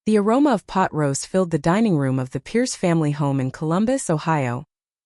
The aroma of pot roast filled the dining room of the Pierce family home in Columbus, Ohio,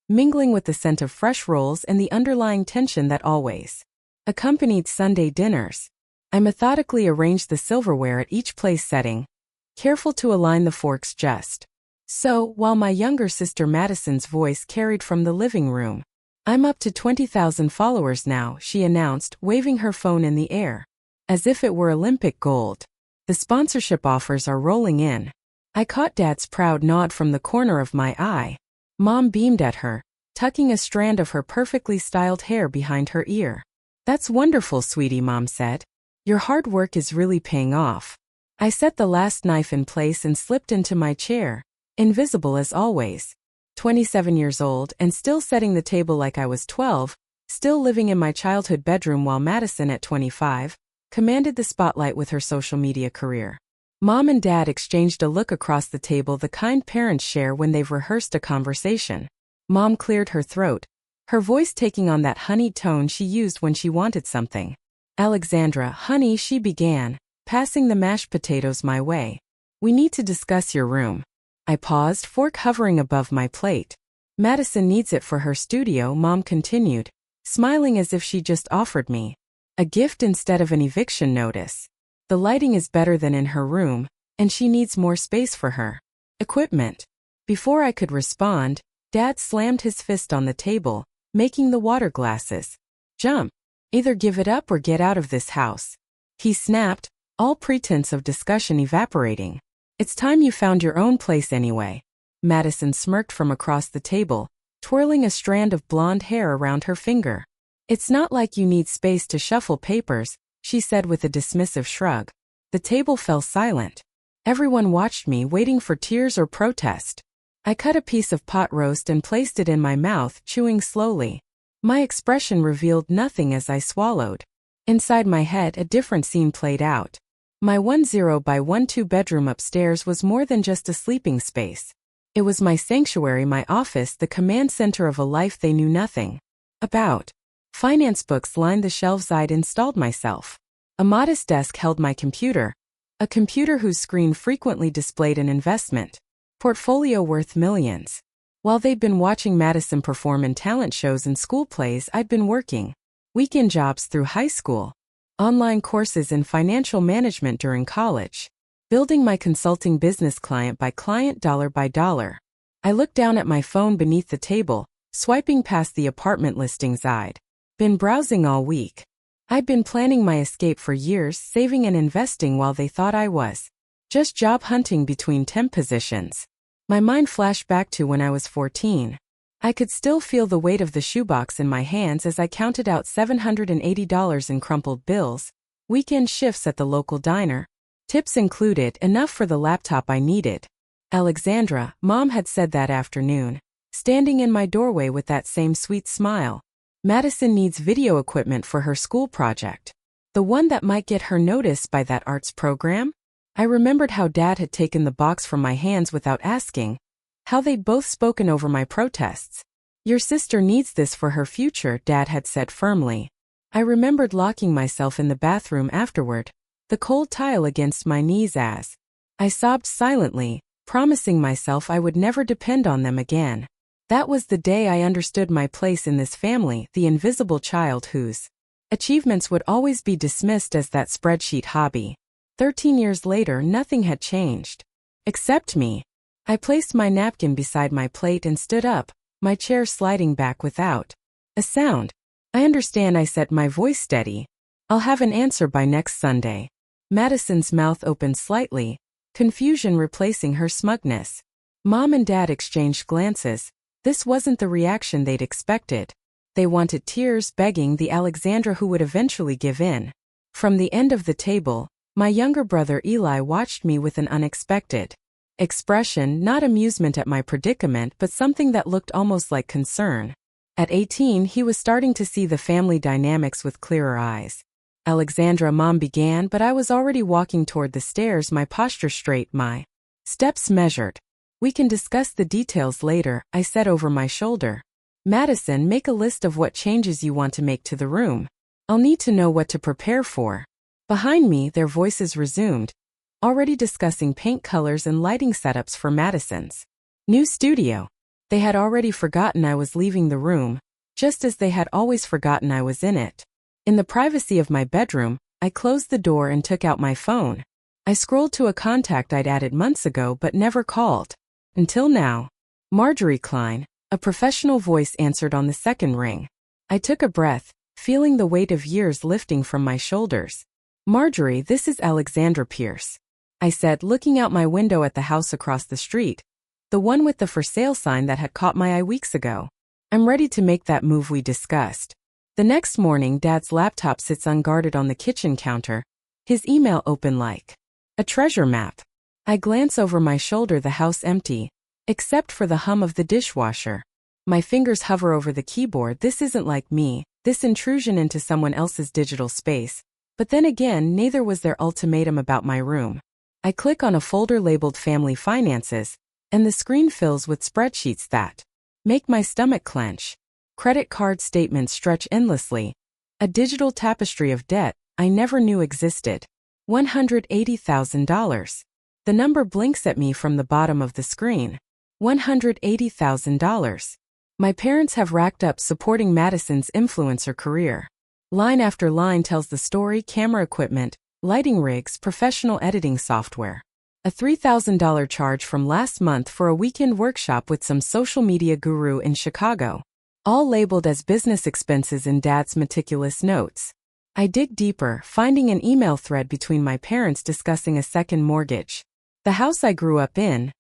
mingling with the scent of fresh rolls and the underlying tension that always accompanied Sunday dinners. I methodically arranged the silverware at each place setting, careful to align the forks just so, while my younger sister Madison's voice carried from the living room. "I'm up to 20,000 followers now," she announced, waving her phone in the air, as if it were Olympic gold. "The sponsorship offers are rolling in." I caught Dad's proud nod from the corner of my eye. Mom beamed at her, tucking a strand of her perfectly styled hair behind her ear. "That's wonderful, sweetie," Mom said. "Your hard work is really paying off." I set the last knife in place and slipped into my chair, invisible as always. 27 years old and still setting the table like I was 12, still living in my childhood bedroom while Madison at 25, commanded the spotlight with her social media career. Mom and Dad exchanged a look across the table, the kind parents share when they've rehearsed a conversation. Mom cleared her throat, her voice taking on that honeyed tone she used when she wanted something. "Alexandra, honey," she began, passing the mashed potatoes my way. "We need to discuss your room." I paused, fork hovering above my plate. "Madison needs it for her studio," Mom continued, smiling as if she just offered me a gift instead of an eviction notice. "The lighting is better than in her room, and she needs more space for her equipment." Before I could respond, Dad slammed his fist on the table, making the water glasses jump. "Either give it up or get out of this house," he snapped, all pretense of discussion evaporating. "It's time you found your own place anyway." Madison smirked from across the table, twirling a strand of blonde hair around her finger. "It's not like you need space to shuffle papers," she said with a dismissive shrug. The table fell silent. Everyone watched me, waiting for tears or protest. I cut a piece of pot roast and placed it in my mouth, chewing slowly. My expression revealed nothing as I swallowed. Inside my head, a different scene played out. My 10 by 12 bedroom upstairs was more than just a sleeping space. It was my sanctuary, my office, the command center of a life they knew nothing about. Finance books lined the shelves I'd installed myself. A modest desk held my computer, a computer whose screen frequently displayed an investment portfolio worth millions. While they'd been watching Madison perform in talent shows and school plays, I'd been working weekend jobs through high school, online courses in financial management during college, building my consulting business client by client, dollar by dollar. I looked down at my phone beneath the table, swiping past the apartment listings I'd been browsing all week. I'd been planning my escape for years, saving and investing while they thought I was just job hunting between temp positions. My mind flashed back to when I was 14. I could still feel the weight of the shoebox in my hands as I counted out $780 in crumpled bills, weekend shifts at the local diner, tips included, enough for the laptop I needed. "Alexandra," Mom had said that afternoon, standing in my doorway with that same sweet smile. "Madison needs video equipment for her school project. The one that might get her noticed by that arts program." I remembered how Dad had taken the box from my hands without asking, how they'd both spoken over my protests. "Your sister needs this for her future," Dad had said firmly. I remembered locking myself in the bathroom afterward, the cold tile against my knees as I sobbed silently, promising myself I would never depend on them again. That was the day I understood my place in this family, the invisible child whose achievements would always be dismissed as that spreadsheet hobby. 13 years later, nothing had changed. Except me. I placed my napkin beside my plate and stood up, my chair sliding back without a sound. "I understand," I said, my voice steady. "I'll have an answer by next Sunday." Madison's mouth opened slightly, confusion replacing her smugness. Mom and Dad exchanged glances. This wasn't the reaction they'd expected. They wanted tears, begging, the Alexandra who would eventually give in. From the end of the table, my younger brother Eli watched me with an unexpected expression, not amusement at my predicament, but something that looked almost like concern. At 18, he was starting to see the family dynamics with clearer eyes. "Alexandra," Mom began, but I was already walking toward the stairs, my posture straight, my steps measured. "We can discuss the details later," I said over my shoulder. "Madison, make a list of what changes you want to make to the room. I'll need to know what to prepare for." Behind me, their voices resumed. already discussing paint colors and lighting setups for Madison's new studio. They had already forgotten I was leaving the room, just as they had always forgotten I was in it. In the privacy of my bedroom, I closed the door and took out my phone. I scrolled to a contact I'd added months ago but never called. Until now. Marjorie Klein, a professional voice answered on the second ring. I took a breath, feeling the weight of years lifting from my shoulders. Marjorie, this is Alexandra Pierce, I said, looking out my window at the house across the street, the one with the for sale sign that had caught my eye weeks ago. I'm ready to make that move we discussed. The next morning, Dad's laptop sits unguarded on the kitchen counter, his email open like a treasure map. I glance over my shoulder, the house empty, except for the hum of the dishwasher. My fingers hover over the keyboard. This isn't like me, this intrusion into someone else's digital space. But then again, neither was their ultimatum about my room. I click on a folder labeled Family Finances, and the screen fills with spreadsheets that make my stomach clench. Credit card statements stretch endlessly. A digital tapestry of debt I never knew existed. $180,000. The number blinks at me from the bottom of the screen. $180,000. My parents have racked up supporting Madison's influencer career. Line after line tells the story: camera equipment, lighting rigs, professional editing software. A $3,000 charge from last month for a weekend workshop with some social media guru in Chicago. All labeled as business expenses in Dad's meticulous notes. I dig deeper, finding an email thread between my parents discussing a second mortgage. The house I grew up in.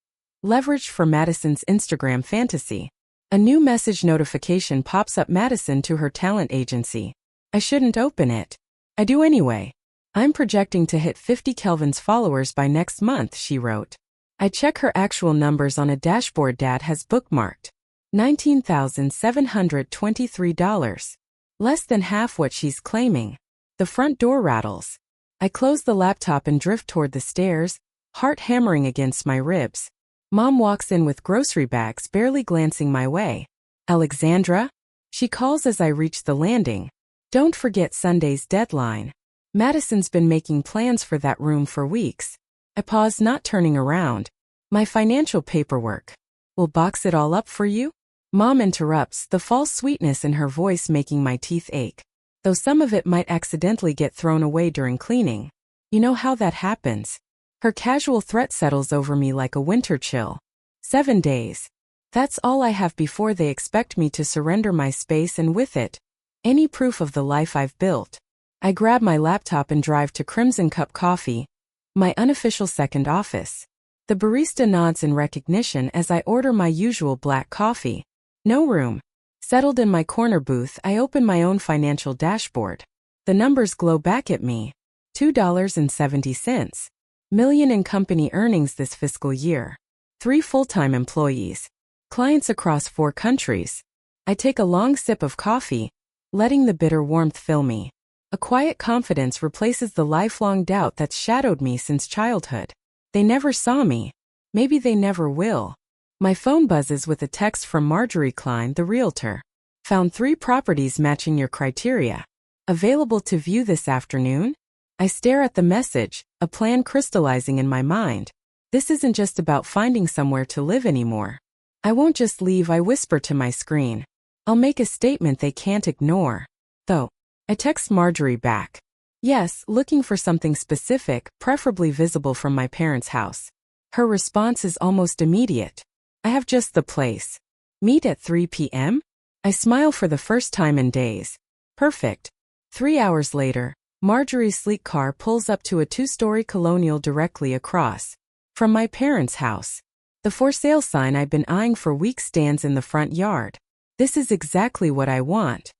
Leveraged for Madison's Instagram fantasy. A new message notification pops up: Madison to her talent agency. I shouldn't open it. I do anyway. I'm projecting to hit 50 Kelvin's followers by next month, she wrote. I check her actual numbers on a dashboard Dad has bookmarked. $19,723. Less than half what she's claiming. The front door rattles. I close the laptop and drift toward the stairs, heart hammering against my ribs. Mom walks in with grocery bags, barely glancing my way. Alexandra? She calls as I reach the landing. Don't forget Sunday's deadline. Madison's been making plans for that room for weeks. I pause, not turning around. My financial paperwork. We'll box it all up for you? Mom interrupts, the false sweetness in her voice making my teeth ache. Though some of it might accidentally get thrown away during cleaning. You know how that happens. Her casual threat settles over me like a winter chill. 7 days. That's all I have before they expect me to surrender my space, and with it, any proof of the life I've built. I grab my laptop and drive to Crimson Cup Coffee, my unofficial second office. The barista nods in recognition as I order my usual black coffee. No room. Settled in my corner booth, I open my own financial dashboard. The numbers glow back at me. $2.70 million in company earnings this fiscal year. 3 full-time employees. Clients across 4 countries. I take a long sip of coffee, letting the bitter warmth fill me. A quiet confidence replaces the lifelong doubt that's shadowed me since childhood. They never saw me. Maybe they never will. My phone buzzes with a text from Marjorie Klein, the realtor. Found 3 properties matching your criteria. Available to view this afternoon? I stare at the message, a plan crystallizing in my mind. This isn't just about finding somewhere to live anymore. I won't just leave, I whisper to my screen. I'll make a statement they can't ignore. Though. I text Marjorie back. Yes, looking for something specific, preferably visible from my parents' house. Her response is almost immediate. I have just the place. Meet at 3 p.m.? I smile for the first time in days. Perfect. 3 hours later, Marjorie's sleek car pulls up to a 2-story colonial directly across from my parents' house. The for sale sign I've been eyeing for weeks stands in the front yard. This is exactly what I want.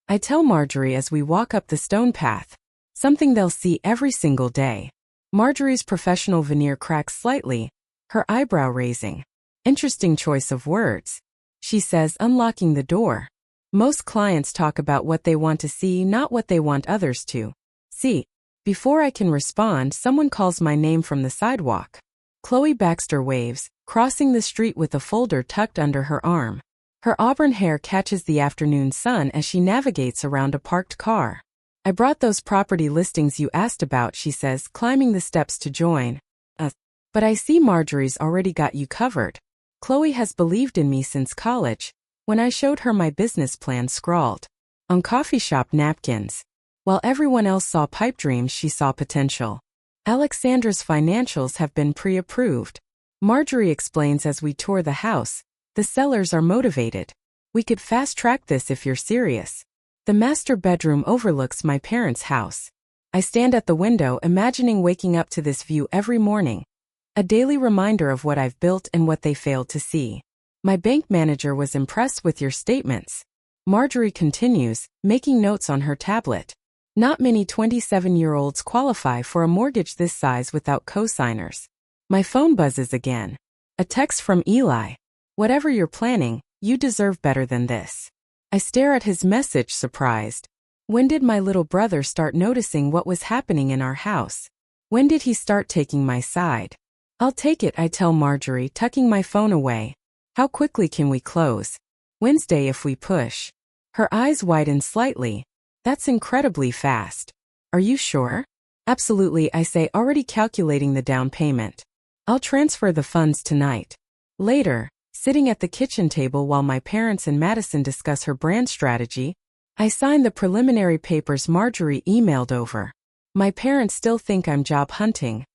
I tell Marjorie as we walk up the stone path. Something they'll see every single day. Marjorie's professional veneer cracks slightly, her eyebrow raising. Interesting choice of words, she says, unlocking the door. Most clients talk about what they want to see, not what they want others to see. Before I can respond, someone calls my name from the sidewalk. Chloe Baxter waves, crossing the street with a folder tucked under her arm. Her auburn hair catches the afternoon sun as she navigates around a parked car. I brought those property listings you asked about, she says, climbing the steps to join. But I see Marjorie's already got you covered. Chloe has believed in me since college, when I showed her my business plan scrawled on coffee shop napkins. While everyone else saw pipe dreams, she saw potential. Alexandra's financials have been pre-approved. Marjorie explains as we tour the house. The sellers are motivated. We could fast-track this if you're serious. The master bedroom overlooks my parents' house. I stand at the window imagining waking up to this view every morning. A daily reminder of what I've built and what they failed to see. My bank manager was impressed with your statements. Marjorie continues, making notes on her tablet. Not many 27-year-olds qualify for a mortgage this size without co-signers. My phone buzzes again. A text from Eli. Whatever you're planning, you deserve better than this. I stare at his message, surprised. When did my little brother start noticing what was happening in our house? When did he start taking my side? I'll take it, I tell Marjorie, tucking my phone away. How quickly can we close? Wednesday if we push. Her eyes widen slightly. That's incredibly fast. Are you sure? Absolutely, I say, already calculating the down payment. I'll transfer the funds tonight. Later, sitting at the kitchen table while my parents and Madison discuss her brand strategy, I sign the preliminary papers Marjorie emailed over. My parents still think I'm job hunting,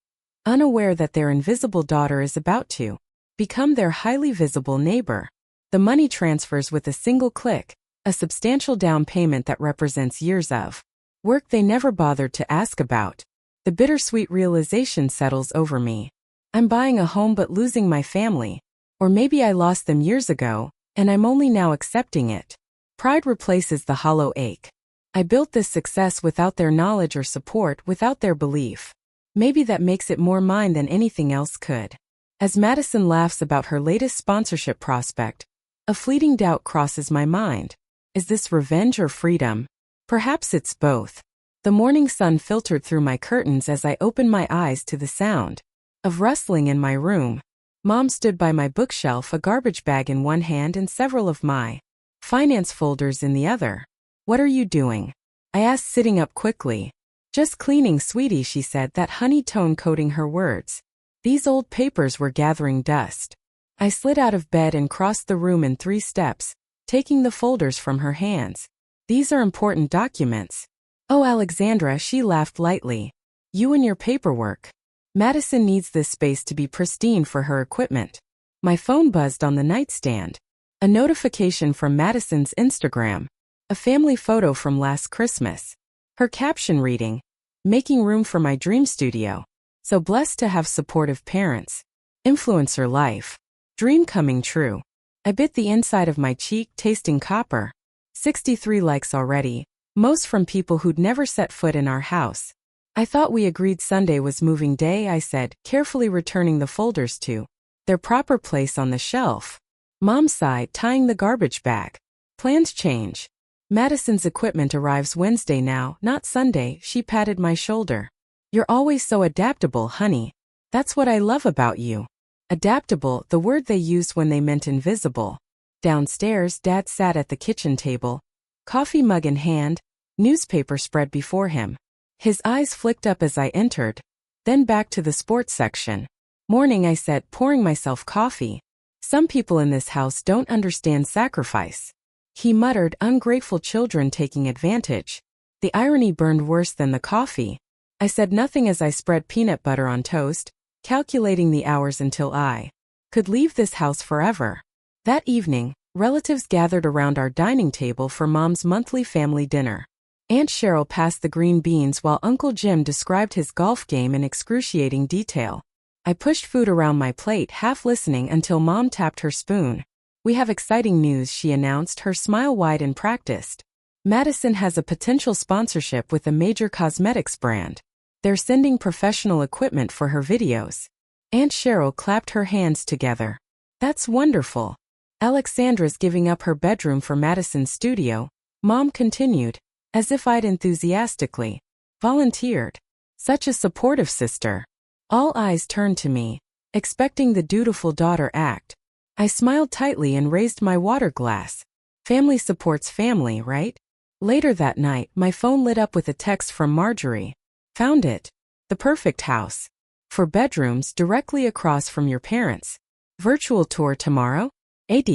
unaware that their invisible daughter is about to become their highly visible neighbor. The money transfers with a single click, a substantial down payment that represents years of work they never bothered to ask about. The bittersweet realization settles over me. I'm buying a home but losing my family. Or maybe I lost them years ago, and I'm only now accepting it. Pride replaces the hollow ache. I built this success without their knowledge or support, without their belief. Maybe that makes it more mine than anything else could. As Madison laughs about her latest sponsorship prospect, a fleeting doubt crosses my mind. Is this revenge or freedom? Perhaps it's both. The morning sun filtered through my curtains as I opened my eyes to the sound of rustling in my room. Mom stood by my bookshelf, a garbage bag in one hand and several of my finance folders in the other. What are you doing? I asked, sitting up quickly. Just cleaning, sweetie, she said, that honey tone coating her words. These old papers were gathering dust. I slid out of bed and crossed the room in 3 steps, taking the folders from her hands. These are important documents. Oh, Alexandra, she laughed lightly. You and your paperwork. Madison needs this space to be pristine for her equipment. My phone buzzed on the nightstand. A notification from Madison's Instagram. A family photo from last Christmas. Her caption reading, "Making room for my dream studio. So blessed to have supportive parents. Influencer life. Dream coming true." I bit the inside of my cheek, tasting copper. 63 likes already, most from people who'd never set foot in our house. I thought we agreed Sunday was moving day, I said, carefully returning the folders to their proper place on the shelf. Mom sighed, tying the garbage bag. Plans change. Madison's equipment arrives Wednesday now, not Sunday, she patted my shoulder. You're always so adaptable, honey. That's what I love about you. Adaptable, the word they used when they meant invisible. Downstairs, Dad sat at the kitchen table, coffee mug in hand, newspaper spread before him. His eyes flicked up as I entered, then back to the sports section. Morning, I said, pouring myself coffee. Some people in this house don't understand sacrifice. He muttered, ungrateful children taking advantage. The irony burned worse than the coffee. I said nothing as I spread peanut butter on toast, calculating the hours until I could leave this house forever. That evening, relatives gathered around our dining table for Mom's monthly family dinner. Aunt Cheryl passed the green beans while Uncle Jim described his golf game in excruciating detail. I pushed food around my plate, half listening until Mom tapped her spoon. We have exciting news, she announced, her smile wide and practiced. Madison has a potential sponsorship with a major cosmetics brand. They're sending professional equipment for her videos. Aunt Cheryl clapped her hands together. That's wonderful. Alexandra's giving up her bedroom for Madison's studio, Mom continued, as if I'd enthusiastically volunteered. Such a supportive sister. All eyes turned to me, expecting the dutiful daughter act. I smiled tightly and raised my water glass. Family supports family, right? Later that night, my phone lit up with a text from Marjorie. Found it. The perfect house. For bedrooms directly across from your parents. Virtual tour tomorrow? AD.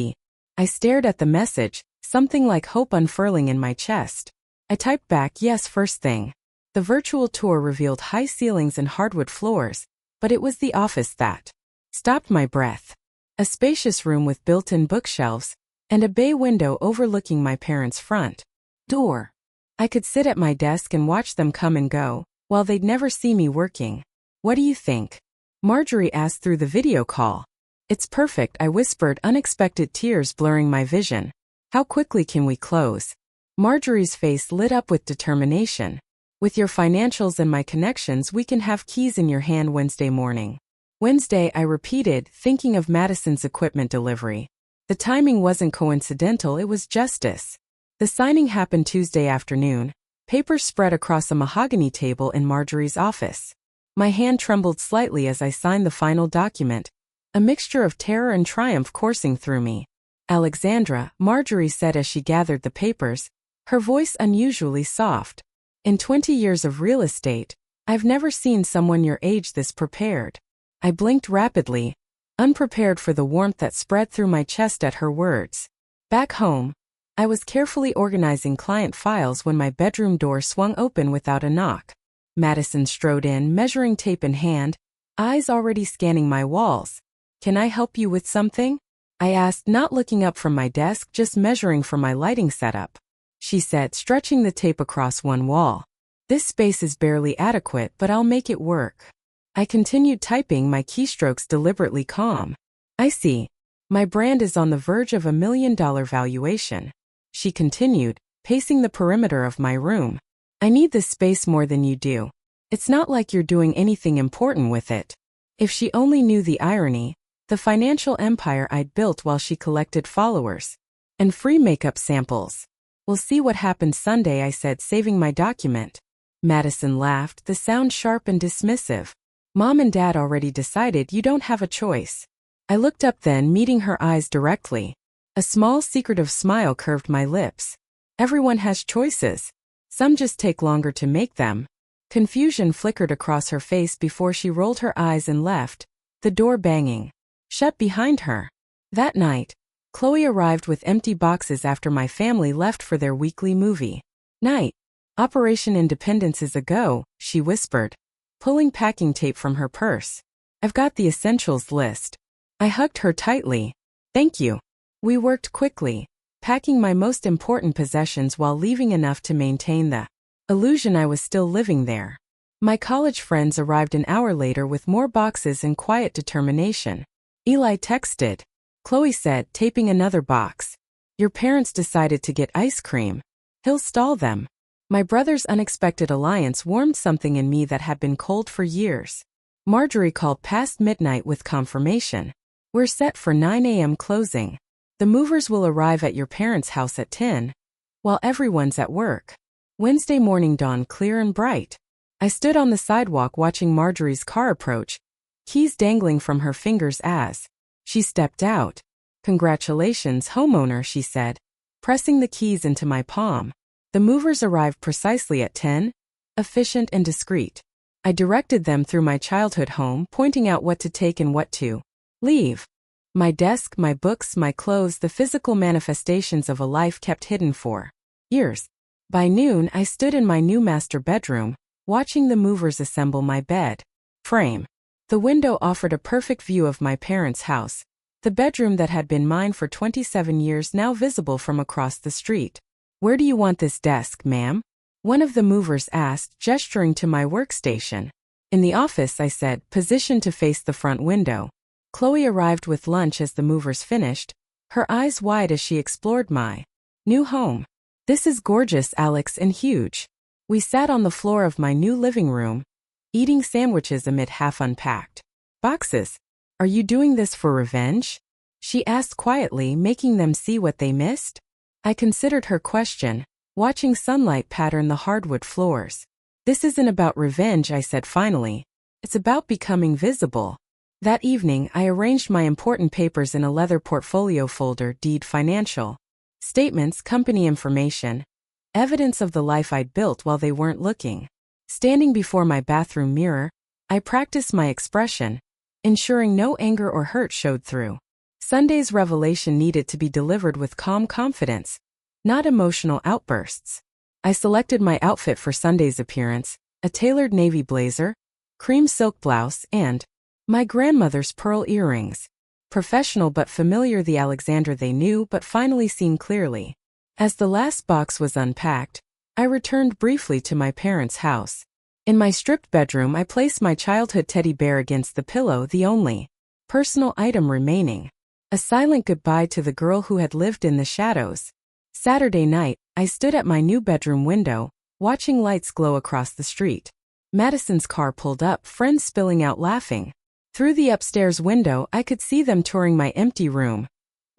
I stared at the message, something like hope unfurling in my chest. I typed back yes first thing. The virtual tour revealed high ceilings and hardwood floors, but it was the office that stopped my breath. A spacious room with built-in bookshelves, and a bay window overlooking my parents' front door. I could sit at my desk and watch them come and go, while they'd never see me working. What do you think? Marjorie asked through the video call. It's perfect, I whispered, unexpected tears blurring my vision. How quickly can we close? Marjorie's face lit up with determination. With your financials and my connections, we can have keys in your hand Wednesday morning. Wednesday, I repeated, thinking of Madison's equipment delivery. The timing wasn't coincidental, it was justice. The signing happened Tuesday afternoon. Papers spread across a mahogany table in Marjorie's office. My hand trembled slightly as I signed the final document, a mixture of terror and triumph coursing through me. Alexandra, Marjorie said as she gathered the papers, her voice unusually soft. In 20 years of real estate, I've never seen someone your age this prepared. I blinked rapidly, unprepared for the warmth that spread through my chest at her words. Back home, I was carefully organizing client files when my bedroom door swung open without a knock. Madison strode in, measuring tape in hand, eyes already scanning my walls. Can I help you with something? I asked, not looking up from my desk, just measuring for my lighting setup. She said, stretching the tape across one wall. This space is barely adequate, but I'll make it work. I continued typing, my keystrokes deliberately calm. I see. My brand is on the verge of $1 million valuation. She continued, pacing the perimeter of my room. I need this space more than you do. It's not like you're doing anything important with it. If she only knew the irony, the financial empire I'd built while she collected followers and free makeup samples. We'll see what happens Sunday, I said, saving my document. Madison laughed, the sound sharp and dismissive. Mom and Dad already decided, you don't have a choice. I looked up then, meeting her eyes directly. A small secretive smile curved my lips. Everyone has choices. Some just take longer to make them. Confusion flickered across her face before she rolled her eyes and left, the door banging shut behind her. That night, Chloe arrived with empty boxes after my family left for their weekly movie night. Operation Independence is a go, she whispered, pulling packing tape from her purse. I've got the essentials list. I hugged her tightly. Thank you. We worked quickly, packing my most important possessions while leaving enough to maintain the illusion I was still living there. My college friends arrived an hour later with more boxes and quiet determination. Eli texted. Chloe said, taping another box. Your parents decided to get ice cream. He'll stall them. My brother's unexpected alliance warmed something in me that had been cold for years. Marjorie called past midnight with confirmation. We're set for 9 a.m. closing. The movers will arrive at your parents' house at 10, while everyone's at work. Wednesday morning dawned clear and bright. I stood on the sidewalk watching Marjorie's car approach, keys dangling from her fingers as she stepped out. Congratulations, homeowner, she said, pressing the keys into my palm. The movers arrived precisely at 10, efficient and discreet. I directed them through my childhood home, pointing out what to take and what to leave. My desk, my books, my clothes, the physical manifestations of a life kept hidden for years. By noon, I stood in my new master bedroom, watching the movers assemble my bed frame. The window offered a perfect view of my parents' house, the bedroom that had been mine for 27 years now visible from across the street. Where do you want this desk, ma'am? One of the movers asked, gesturing to my workstation. In the office, I said, positioned to face the front window. Chloe arrived with lunch as the movers finished, her eyes wide as she explored my new home. This is gorgeous, Alex, and huge. We sat on the floor of my new living room, eating sandwiches amid half-unpacked boxes. Are you doing this for revenge? She asked quietly, making them see what they missed. I considered her question, watching sunlight pattern the hardwood floors. This isn't about revenge, I said finally. It's about becoming visible. That evening, I arranged my important papers in a leather portfolio folder, deed, financial statements, company information, evidence of the life I'd built while they weren't looking. Standing before my bathroom mirror, I practiced my expression, ensuring no anger or hurt showed through. Sunday's revelation needed to be delivered with calm confidence, not emotional outbursts. I selected my outfit for Sunday's appearance, a tailored navy blazer, cream silk blouse, and my grandmother's pearl earrings. Professional but familiar, the Alexandra they knew but finally seen clearly. As the last box was unpacked, I returned briefly to my parents' house. In my stripped bedroom, I placed my childhood teddy bear against the pillow, the only personal item remaining. A silent goodbye to the girl who had lived in the shadows. Saturday night, I stood at my new bedroom window, watching lights glow across the street. Madison's car pulled up, friends spilling out laughing. Through the upstairs window, I could see them touring my empty room.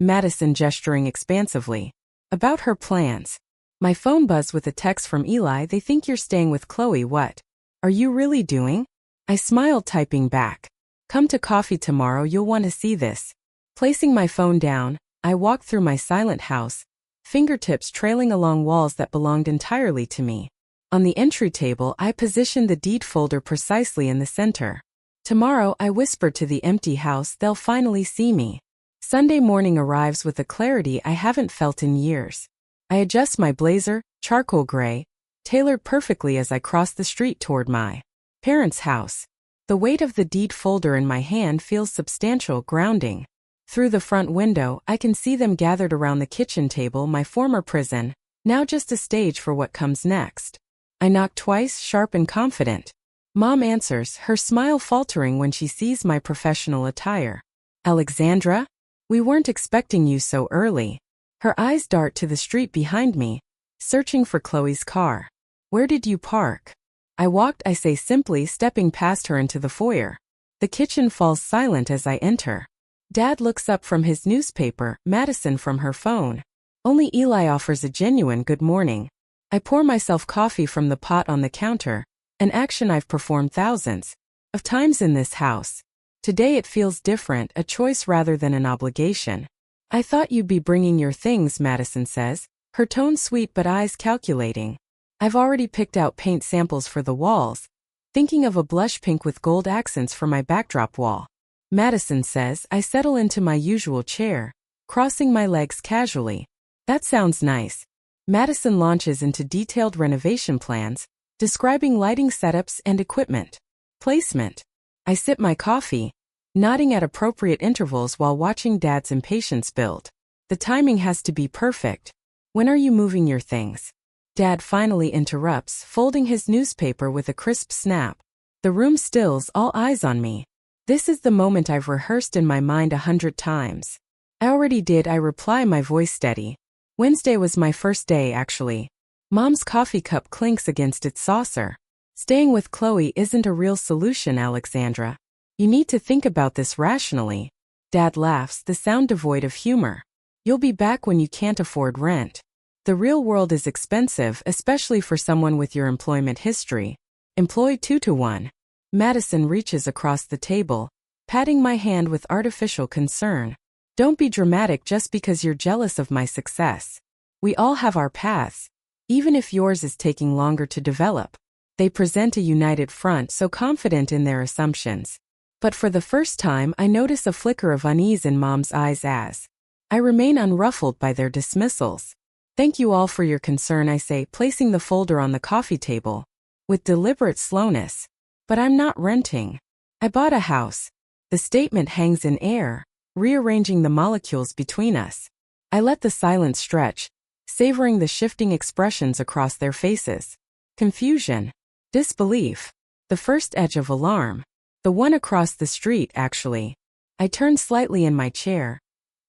Madison gesturing expansively about her plans. My phone buzzed with a text from Eli. They think you're staying with Chloe. What are you really doing? I smiled, typing back. Come to coffee tomorrow, you'll want to see this. Placing my phone down, I walked through my silent house, fingertips trailing along walls that belonged entirely to me. On the entry table, I positioned the deed folder precisely in the center. Tomorrow, I whispered to the empty house, they'll finally see me. Sunday morning arrives with a clarity I haven't felt in years. I adjust my blazer, charcoal gray, tailored perfectly as I cross the street toward my parents' house. The weight of the deed folder in my hand feels substantial, grounding. Through the front window, I can see them gathered around the kitchen table, my former prison, now just a stage for what comes next. I knock twice, sharp and confident. Mom answers, her smile faltering when she sees my professional attire. Alexandra? We weren't expecting you so early. Her eyes dart to the street behind me, searching for Chloe's car. Where did you park? I walked, I say simply, stepping past her into the foyer. The kitchen falls silent as I enter. Dad looks up from his newspaper, Madison from her phone. Only Eli offers a genuine good morning. I pour myself coffee from the pot on the counter, an action I've performed thousands of times in this house. Today it feels different, a choice rather than an obligation. I thought you'd be bringing your things, Madison says, her tone sweet but eyes calculating. I've already picked out paint samples for the walls, thinking of a blush pink with gold accents for my backdrop wall. Madison says. I settle into my usual chair, crossing my legs casually. That sounds nice. Madison launches into detailed renovation plans, describing lighting setups and equipment placement. I sip my coffee, nodding at appropriate intervals while watching Dad's impatience build. The timing has to be perfect. When are you moving your things? Dad finally interrupts, folding his newspaper with a crisp snap. The room stills, all eyes on me. This is the moment I've rehearsed in my mind 100 times. I already did, I reply, my voice steady. Wednesday was my first day, actually. Mom's coffee cup clinks against its saucer. Staying with Chloe isn't a real solution, Alexandra. You need to think about this rationally. Dad laughs, the sound devoid of humor. You'll be back when you can't afford rent. The real world is expensive, especially for someone with your employment history. Employed 2-to-1. Madison reaches across the table, patting my hand with artificial concern. Don't be dramatic just because you're jealous of my success. We all have our paths, even if yours is taking longer to develop. They present a united front, so confident in their assumptions. But for the first time, I notice a flicker of unease in Mom's eyes as I remain unruffled by their dismissals. Thank you all for your concern, I say, placing the folder on the coffee table with deliberate slowness. But I'm not renting. I bought a house. The statement hangs in air, rearranging the molecules between us. I let the silence stretch, savoring the shifting expressions across their faces. Confusion, disbelief, the first edge of alarm. The one across the street, actually. I turned slightly in my chair,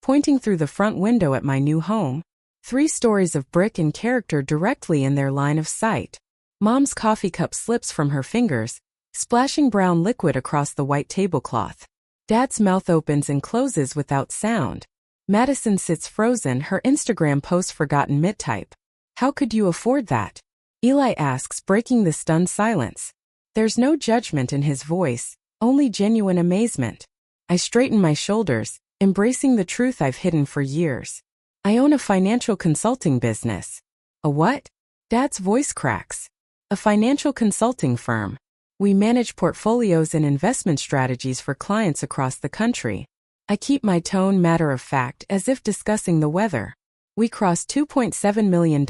pointing through the front window at my new home. 3 stories of brick and character directly in their line of sight. Mom's coffee cup slips from her fingers, splashing brown liquid across the white tablecloth. Dad's mouth opens and closes without sound. Madison sits frozen, her Instagram post forgotten mid-type. How could you afford that? Eli asks, breaking the stunned silence. There's no judgment in his voice, only genuine amazement. I straighten my shoulders, embracing the truth I've hidden for years. I own a financial consulting business. A what? Dad's voice cracks. A financial consulting firm. We manage portfolios and investment strategies for clients across the country. I keep my tone matter-of-fact as if discussing the weather. We crossed $2.7 million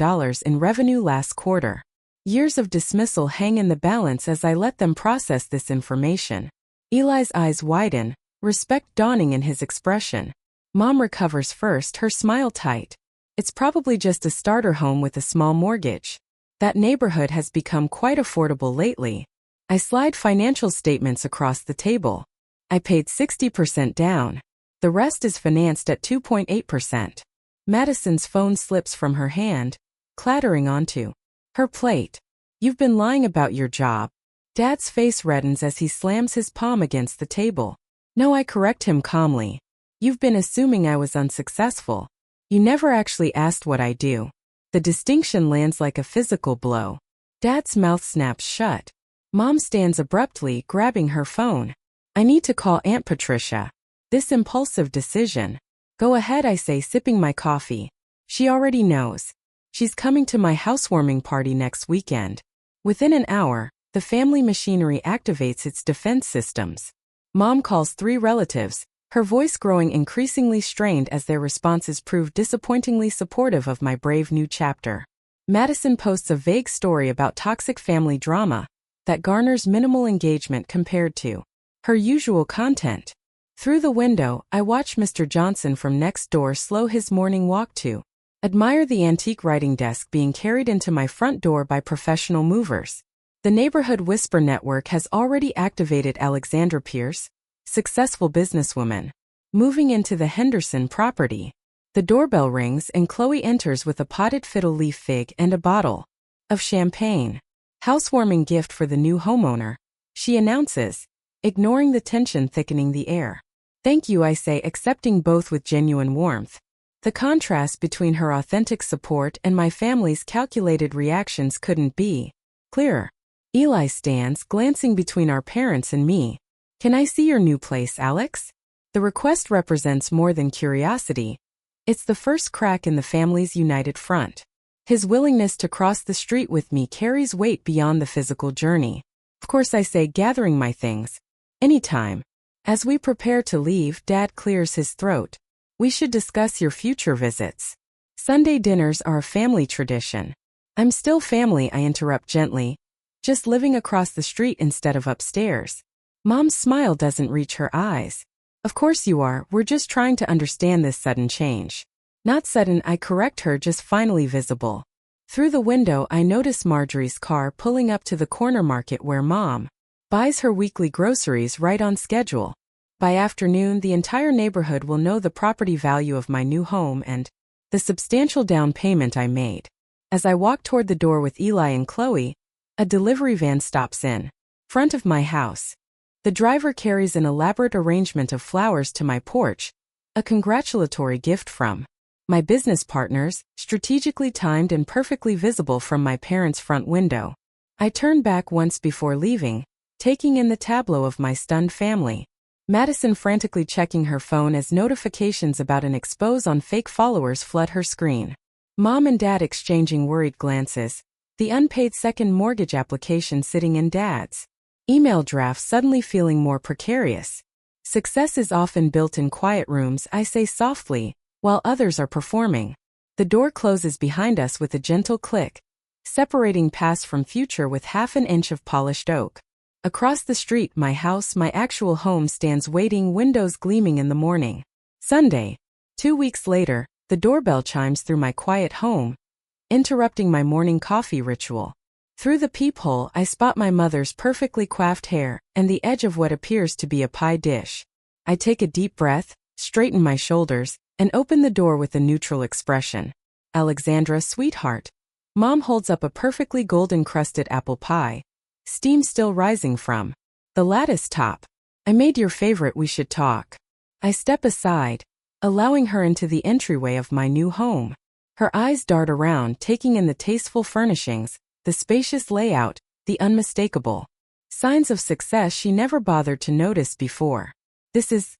in revenue last quarter. Years of dismissal hang in the balance as I let them process this information. Eli's eyes widen, respect dawning in his expression. Mom recovers first, her smile tight. It's probably just a starter home with a small mortgage. That neighborhood has become quite affordable lately. I slide financial statements across the table. I paid 60% down. The rest is financed at 2.8%. Madison's phone slips from her hand, clattering onto her plate. You've been lying about your job. Dad's face reddens as he slams his palm against the table. No, I correct him calmly. You've been assuming I was unsuccessful. You never actually asked what I do. The distinction lands like a physical blow. Dad's mouth snaps shut. Mom stands abruptly, grabbing her phone. I need to call Aunt Patricia. This impulsive decision. Go ahead, I say, sipping my coffee. She already knows. She's coming to my housewarming party next weekend. Within an hour, the family machinery activates its defense systems. Mom calls 3 relatives, her voice growing increasingly strained as their responses prove disappointingly supportive of my brave new chapter. Madison posts a vague story about toxic family drama that garners minimal engagement compared to her usual content. Through the window, I watch Mr. Johnson from next door slow his morning walk to admire the antique writing desk being carried into my front door by professional movers. The Neighborhood Whisper Network has already activated Alexandra Pierce, successful businesswoman, moving into the Henderson property. The doorbell rings and Chloe enters with a potted fiddle leaf fig and a bottle of champagne. Housewarming gift for the new homeowner, she announces, ignoring the tension thickening the air. Thank you, I say, accepting both with genuine warmth. The contrast between her authentic support and my family's calculated reactions couldn't be clearer. Eli stands, glancing between our parents and me. Can I see your new place, Alex? The request represents more than curiosity. It's the first crack in the family's united front. His willingness to cross the street with me carries weight beyond the physical journey. Of course, I say, gathering my things. Anytime. As we prepare to leave, Dad clears his throat. We should discuss your future visits. Sunday dinners are a family tradition. I'm still family, I interrupt gently. Just living across the street instead of upstairs. Mom's smile doesn't reach her eyes. Of course you are, we're just trying to understand this sudden change. Not sudden, I correct her, just finally visible. Through the window, I notice Marjorie's car pulling up to the corner market where Mom buys her weekly groceries right on schedule. By afternoon, the entire neighborhood will know the property value of my new home and the substantial down payment I made. As I walk toward the door with Eli and Chloe, a delivery van stops in front of my house. The driver carries an elaborate arrangement of flowers to my porch, a congratulatory gift from my business partners, strategically timed and perfectly visible from my parents' front window. I turn back once before leaving, taking in the tableau of my stunned family. Madison frantically checking her phone as notifications about an expose on fake followers flood her screen. Mom and Dad exchanging worried glances, the unpaid second mortgage application sitting in Dad's email draft suddenly feeling more precarious. Success is often built in quiet rooms, I say softly, while others are performing. The door closes behind us with a gentle click, separating past from future with half an inch of polished oak. Across the street, my house, my actual home, stands waiting, windows gleaming in the morning. Sunday. 2 weeks later, the doorbell chimes through my quiet home, interrupting my morning coffee ritual. Through the peephole, I spot my mother's perfectly coiffed hair and the edge of what appears to be a pie dish. I take a deep breath, straighten my shoulders, and open the door with a neutral expression. Alexandra, sweetheart. Mom holds up a perfectly golden-crusted apple pie, steam still rising from the lattice top. I made your favorite, we should talk. I step aside, allowing her into the entryway of my new home. Her eyes dart around, taking in the tasteful furnishings, the spacious layout, the unmistakable signs of success she never bothered to notice before. This is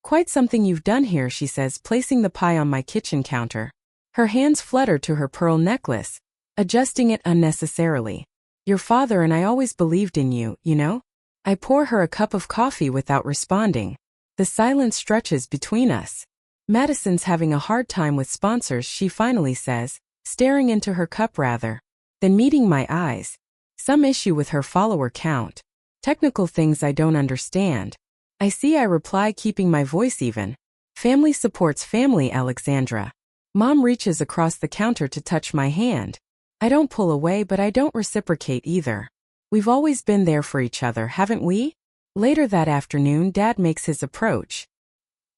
quite something you've done here, she says, placing the pie on my kitchen counter. Her hands flutter to her pearl necklace, adjusting it unnecessarily. Your father and I always believed in you, you know? I pour her a cup of coffee without responding. The silence stretches between us. Madison's having a hard time with sponsors, she finally says, staring into her cup rather than meeting my eyes. Some issue with her follower count. Technical things I don't understand. I see, I reply, keeping my voice even. Family supports family, Alexandra. Mom reaches across the counter to touch my hand. I don't pull away, but I don't reciprocate either. We've always been there for each other, haven't we? Later that afternoon, Dad makes his approach.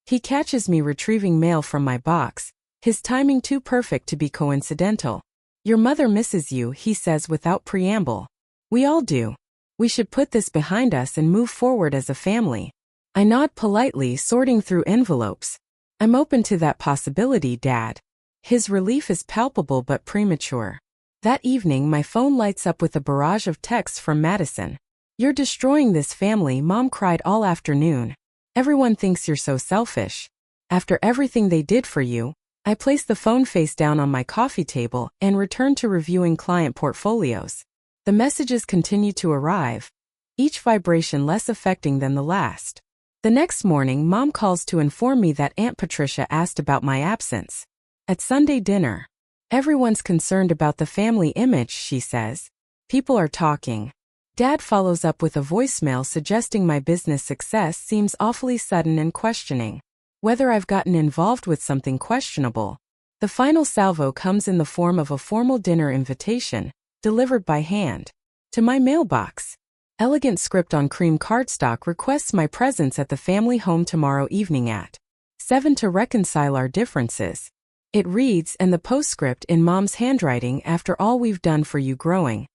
He catches me retrieving mail from my box, his timing too perfect to be coincidental. Your mother misses you, he says without preamble. We all do. We should put this behind us and move forward as a family. I nod politely, sorting through envelopes. I'm open to that possibility, Dad. His relief is palpable but premature. That evening, my phone lights up with a barrage of texts from Madison. You're destroying this family, Mom cried all afternoon. Everyone thinks you're so selfish. After everything they did for you, I place the phone face down on my coffee table and return to reviewing client portfolios. The messages continue to arrive, each vibration less affecting than the last. The next morning, Mom calls to inform me that Aunt Patricia asked about my absence. At Sunday dinner, everyone's concerned about the family image, she says. People are talking. Dad follows up with a voicemail suggesting my business success seems awfully sudden and questioning whether I've gotten involved with something questionable. The final salvo comes in the form of a formal dinner invitation, delivered by hand to my mailbox. Elegant script on cream cardstock requests my presence at the family home tomorrow evening at 7 to reconcile our differences. It reads, and the postscript in Mom's handwriting, after all we've done for you growing.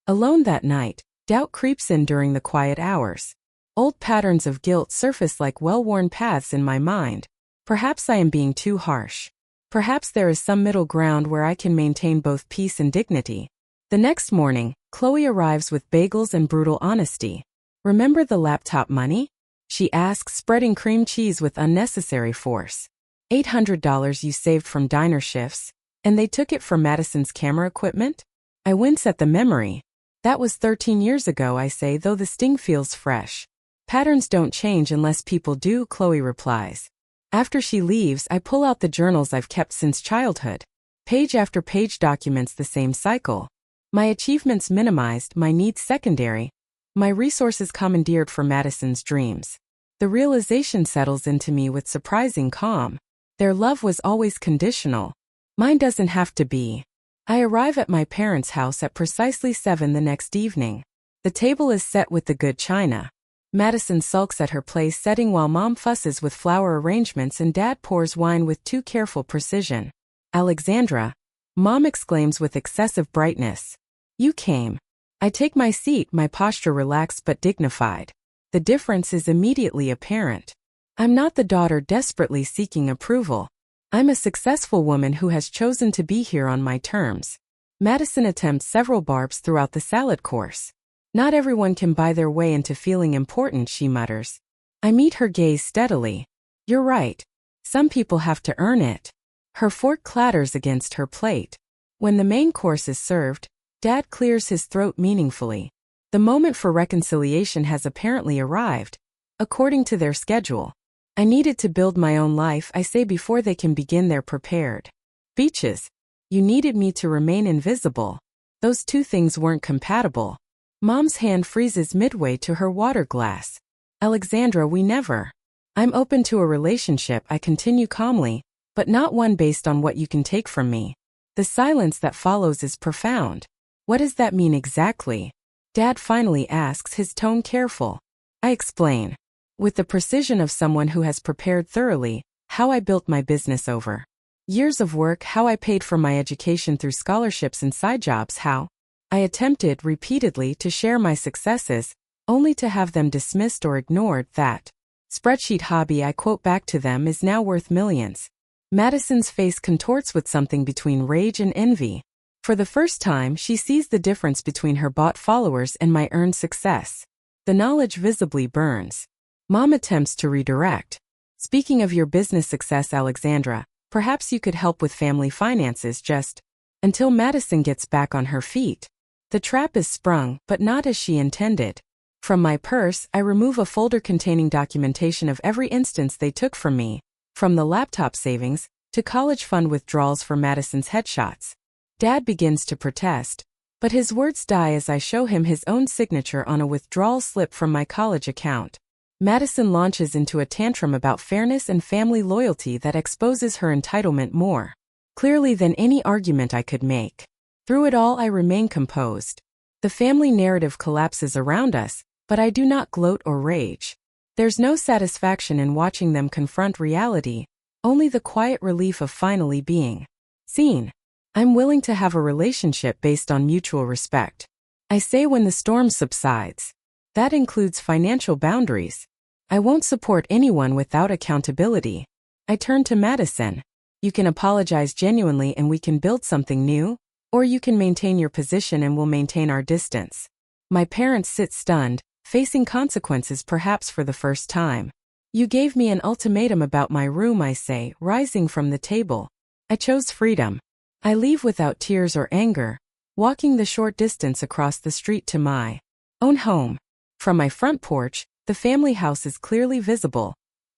Alone that night, doubt creeps in during the quiet hours. Old patterns of guilt surface like well-worn paths in my mind. Perhaps I am being too harsh. Perhaps there is some middle ground where I can maintain both peace and dignity. The next morning, Chloe arrives with bagels and brutal honesty. Remember the laptop money? She asks, spreading cream cheese with unnecessary force. $800 you saved from diner shifts, and they took it for Madison's camera equipment? I wince at the memory. That was 13 years ago, I say, though the sting feels fresh. Patterns don't change unless people do, Chloe replies. After she leaves, I pull out the journals I've kept since childhood. Page after page documents the same cycle. My achievements minimized, my needs secondary, my resources commandeered for Madison's dreams. The realization settles into me with surprising calm. Their love was always conditional. Mine doesn't have to be. I arrive at my parents' house at precisely 7 the next evening. The table is set with the good china. Madison sulks at her place setting while Mom fusses with flower arrangements and Dad pours wine with too careful precision. Alexandra, Mom exclaims with excessive brightness. You came. I take my seat, my posture relaxed but dignified. The difference is immediately apparent. I'm not the daughter desperately seeking approval. I'm a successful woman who has chosen to be here on my terms. Madison attempts several barbs throughout the salad course. Not everyone can buy their way into feeling important, she mutters. I meet her gaze steadily. You're right. Some people have to earn it. Her fork clatters against her plate. When the main course is served, Dad clears his throat meaningfully. The moment for reconciliation has apparently arrived, according to their schedule. I needed to build my own life, I say, before they can begin their prepared speeches. You needed me to remain invisible. Those two things weren't compatible. Mom's hand freezes midway to her water glass. Alexandra, we never. I'm open to a relationship, I continue calmly, but not one based on what you can take from me. The silence that follows is profound. What does that mean exactly? Dad finally asks, his tone careful. I explain, with the precision of someone who has prepared thoroughly, how I built my business over years of work, how I paid for my education through scholarships and side jobs, how I attempted repeatedly to share my successes, only to have them dismissed or ignored. That spreadsheet hobby, I quote back to them, is now worth millions. Madison's face contorts with something between rage and envy. For the first time, she sees the difference between her bought followers and my earned success. The knowledge visibly burns. Mom attempts to redirect. Speaking of your business success, Alexandra, perhaps you could help with family finances just until Madison gets back on her feet. The trap is sprung, but not as she intended. From my purse, I remove a folder containing documentation of every instance they took from me, from the laptop savings to college fund withdrawals for Madison's headshots. Dad begins to protest, but his words die as I show him his own signature on a withdrawal slip from my college account. Madison launches into a tantrum about fairness and family loyalty that exposes her entitlement more clearly than any argument I could make. Through it all, I remain composed. The family narrative collapses around us, but I do not gloat or rage. There's no satisfaction in watching them confront reality, only the quiet relief of finally being seen. I'm willing to have a relationship based on mutual respect. I say when the storm subsides. That includes financial boundaries. I won't support anyone without accountability. I turn to Madison. You can apologize genuinely and we can build something new, or you can maintain your position and we'll maintain our distance. My parents sit stunned, facing consequences perhaps for the first time. You gave me an ultimatum about my room, I say, rising from the table. I chose freedom. I leave without tears or anger, walking the short distance across the street to my own home. From my front porch, the family house is clearly visible,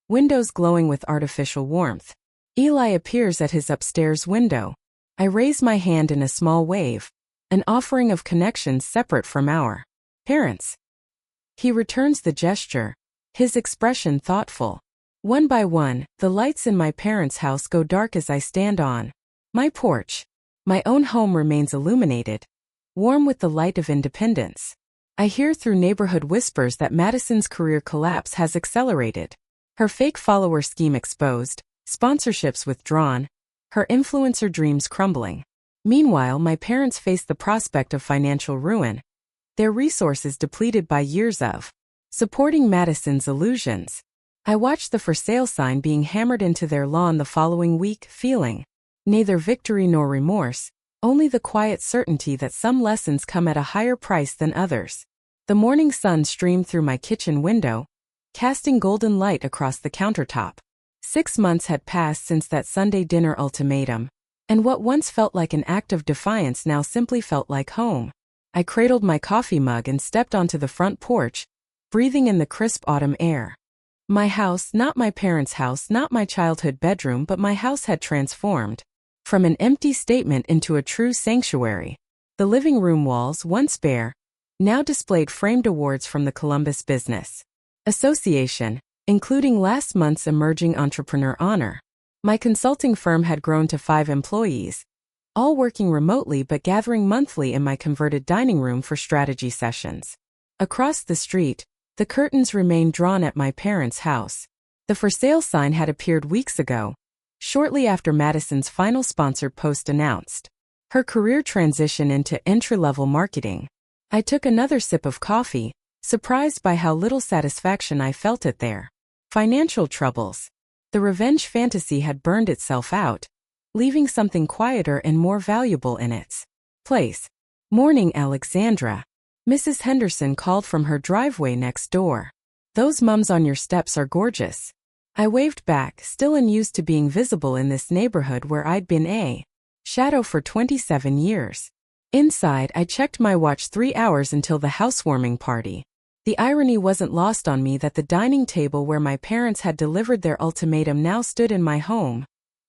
windows glowing with artificial warmth. Eli appears at his upstairs window. I raise my hand in a small wave, an offering of connections separate from our parents. He returns the gesture, his expression thoughtful. One by one, the lights in my parents' house go dark as I stand on my porch. My own home remains illuminated, warm with the light of independence. I hear through neighborhood whispers that Madison's career collapse has accelerated. Her fake follower scheme exposed, sponsorships withdrawn, her influencer dreams crumbling. Meanwhile, my parents face the prospect of financial ruin, their resources depleted by years of supporting Madison's illusions. I watch the for sale sign being hammered into their lawn the following week, feeling neither victory nor remorse, only the quiet certainty that some lessons come at a higher price than others. The morning sun streamed through my kitchen window, casting golden light across the countertop. 6 months had passed since that Sunday dinner ultimatum, and what once felt like an act of defiance now simply felt like home. I cradled my coffee mug and stepped onto the front porch, breathing in the crisp autumn air. My house, not my parents' house, not my childhood bedroom, but my house had transformed from an empty statement into a true sanctuary. The living room walls, once bare, now displayed framed awards from the Columbus Business Association, including last month's Emerging Entrepreneur Honor. My consulting firm had grown to 5 employees, all working remotely but gathering monthly in my converted dining room for strategy sessions. Across the street, the curtains remained drawn at my parents' house. The for sale sign had appeared weeks ago, shortly after Madison's final sponsored post announced her career transition into entry-level marketing. I took another sip of coffee, surprised by how little satisfaction I felt at their financial troubles. The revenge fantasy had burned itself out, leaving something quieter and more valuable in its place. "Morning, Alexandra." Mrs. Henderson called from her driveway next door. "Those mums on your steps are gorgeous." I waved back, still unused to being visible in this neighborhood where I'd been a shadow for 27 years. Inside, I checked my watch 3 hours until the housewarming party. The irony wasn't lost on me that the dining table where my parents had delivered their ultimatum now stood in my home,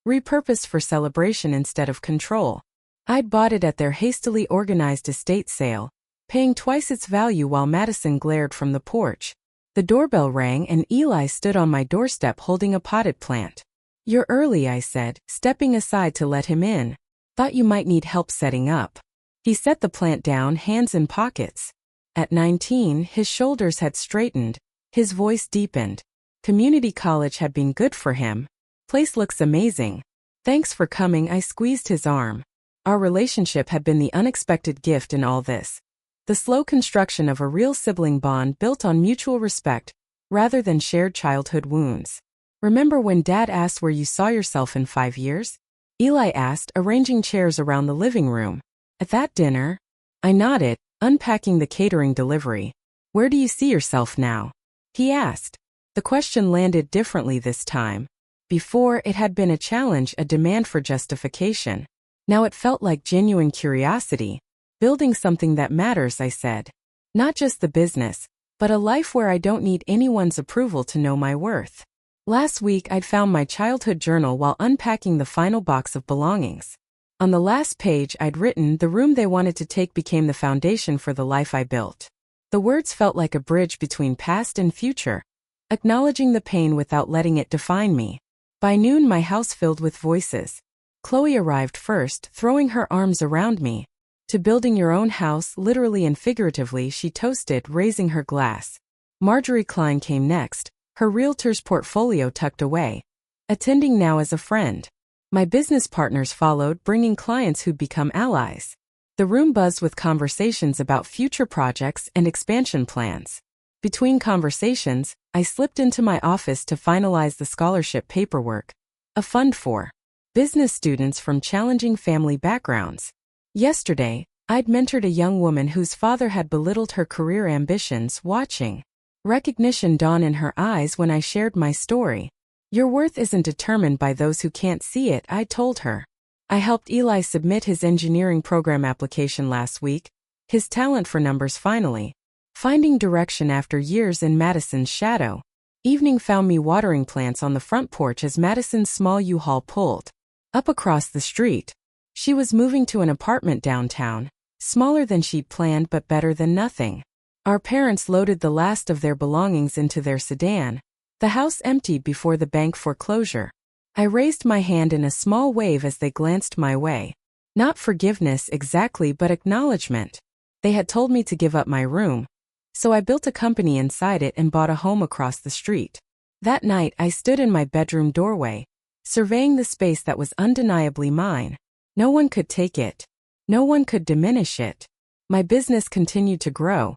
repurposed for celebration instead of control. I'd bought it at their hastily organized estate sale, paying twice its value while Madison glared from the porch. The doorbell rang and Eli stood on my doorstep holding a potted plant. "You're early," I said, stepping aside to let him in. "Thought you might need help setting up." He set the plant down, hands in pockets. At 19, his shoulders had straightened, his voice deepened. Community college had been good for him. "Place looks amazing." "Thanks for coming," I squeezed his arm. Our relationship had been the unexpected gift in all this. The slow construction of a real sibling bond built on mutual respect, rather than shared childhood wounds. "Remember when Dad asked where you saw yourself in 5 years? Eli asked, arranging chairs around the living room. "At that dinner?" I nodded, unpacking the catering delivery. "Where do you see yourself now?" he asked. The question landed differently this time. Before, it had been a challenge, a demand for justification. Now it felt like genuine curiosity. Building something that matters, I said. Not just the business, but a life where I don't need anyone's approval to know my worth. Last week I'd found my childhood journal while unpacking the final box of belongings. On the last page I'd written, "The room they wanted to take became the foundation for the life I built." The words felt like a bridge between past and future, acknowledging the pain without letting it define me. By noon my house filled with voices. Chloe arrived first, throwing her arms around me. "To building your own house, literally and figuratively," she toasted, raising her glass. Marjorie Klein came next, her realtor's portfolio tucked away. "Attending now as a friend." My business partners followed, bringing clients who'd become allies. The room buzzed with conversations about future projects and expansion plans. Between conversations, I slipped into my office to finalize the scholarship paperwork, a fund for business students from challenging family backgrounds. Yesterday, I'd mentored a young woman whose father had belittled her career ambitions, watching recognition dawn in her eyes when I shared my story. "Your worth isn't determined by those who can't see it," I told her. I helped Eli submit his engineering program application last week, his talent for numbers finally finding direction after years in Madison's shadow. Evening found me watering plants on the front porch as Madison's small U-Haul pulled up across the street. She was moving to an apartment downtown, smaller than she'd planned but better than nothing. Our parents loaded the last of their belongings into their sedan. The house emptied before the bank foreclosure. I raised my hand in a small wave as they glanced my way. Not forgiveness exactly, but acknowledgement. They had told me to give up my room, so I built a company inside it and bought a home across the street. That night I stood in my bedroom doorway, surveying the space that was undeniably mine. No one could take it. No one could diminish it. My business continued to grow,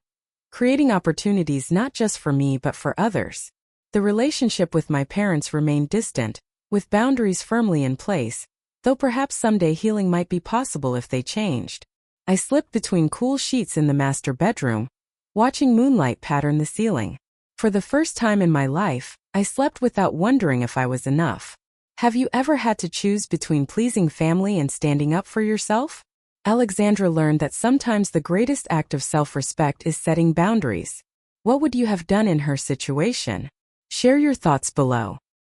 creating opportunities not just for me but for others. The relationship with my parents remained distant, with boundaries firmly in place, though perhaps someday healing might be possible if they changed. I slipped between cool sheets in the master bedroom, watching moonlight pattern the ceiling. For the first time in my life, I slept without wondering if I was enough. Have you ever had to choose between pleasing family and standing up for yourself? Alexandra learned that sometimes the greatest act of self-respect is setting boundaries. What would you have done in her situation? Share your thoughts below.